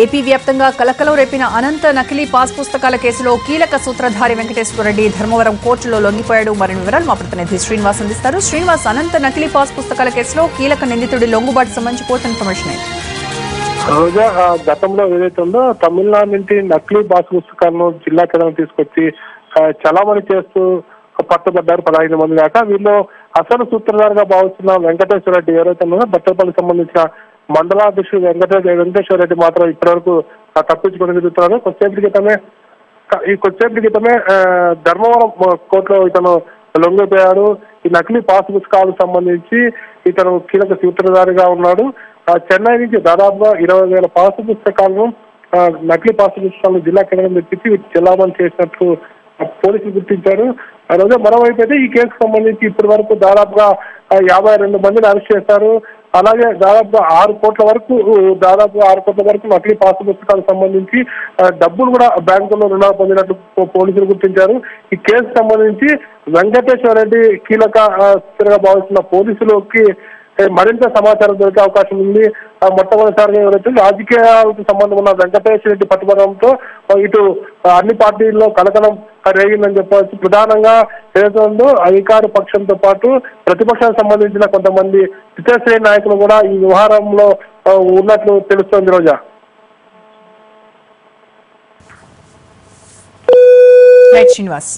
AP వ్యాప్తంగా కలకలం రేపిన అనంత నకిలీ పాస్ పుస్తకాల కేసులో కీలక సూత్రధారి వెంకటేశ్వరరెడ్డి ధర్మవరం కోర్టులో లొంగిపోయాడు. మరిన్ని వివరాలు మా ప్రతినిధి శ్రీనివాస్ అందిస్తారు. శ్రీనివాస్, అనంత నకిలీ పాస్ పుస్తకాల కేసులో కీలక నిందితుడి లొంగుబాటు సంబంధించి కోర్టు ఇన్ఫర్మేషన్ ఏంటి? రోజా గతంలో ఏదైతే ఉందో తమిళనాడు నుంచి నకిలీ పాస్ పుస్తకాలను జిల్లా కేంద్రం తీసుకొచ్చి చలామణి చేస్తూ పట్టుబడ్డారు 15 మంది దాకా. వీళ్ళు అసలు సూత్రధారిగా భావిస్తున్న వెంకటేశ్వరరెడ్డి ఎవరైతే ఉన్నారో బట్టపల్లికి సంబంధించిన మండలాధ్యక్షుడు వెంకటేశ్వరరెడ్డి మాత్రం ఇప్పటివరకు తప్పించుకొని తిరుగుతున్నారు. కొద్దిసేపటి క్రితమే ధర్మవరం కోర్టులో ఇతను లొంగిపోయాడు. ఈ నకిలీ పాస్ పుస్తకాలకు సంబంధించి ఇతను కీలక సూత్రధారిగా ఉన్నాడు. చెన్నై నుంచి దాదాపుగా 20,000 పాస్ పుస్తకాలను నకిలీ పాస్ పుస్తకాలను జిల్లా కేంద్రం తెప్పించి చెల్లామణి చేసినట్లు పోలీసులు గుర్తించారు. ఆ రోజు మరోవైపు అయితే ఈ కేసుకు సంబంధించి ఇప్పటి వరకు దాదాపుగా 52 మందిని అరెస్ట్ చేశారు. అలాగే దాదాపుగా 6 కోట్ల వరకు నకిలీ పాస్ పుస్తకాలకు సంబంధించి డబ్బులు కూడా బ్యాంకుల్లో రుణాలు పొందినట్లు పోలీసులు గుర్తించారు. ఈ కేసుకు సంబంధించి వెంకటేశ్వరరెడ్డి కీలక స్థితిగా భావిస్తున్న పోలీసులకి మరింత సమాచారం దొరికే అవకాశం ఉంది. మొట్టమొదటిసారిగా ఎవరైతే రాజకీయాలకు సంబంధం ఉన్న వెంకటేశ్వరరెడ్డి పట్టుబడంతో ఇటు అన్ని పార్టీల్లో కలకలం రేగిందని చెప్పవచ్చు. ప్రధానంగా ఏదైతే ఉందో అధికార పక్షంతో పాటు ప్రతిపక్షానికి సంబంధించిన కొంతమంది ఇతర నాయకులు కూడా ఈ వ్యవహారంలో ఉన్నట్లు తెలుస్తోంది. రోజా శ్రీనివాస్.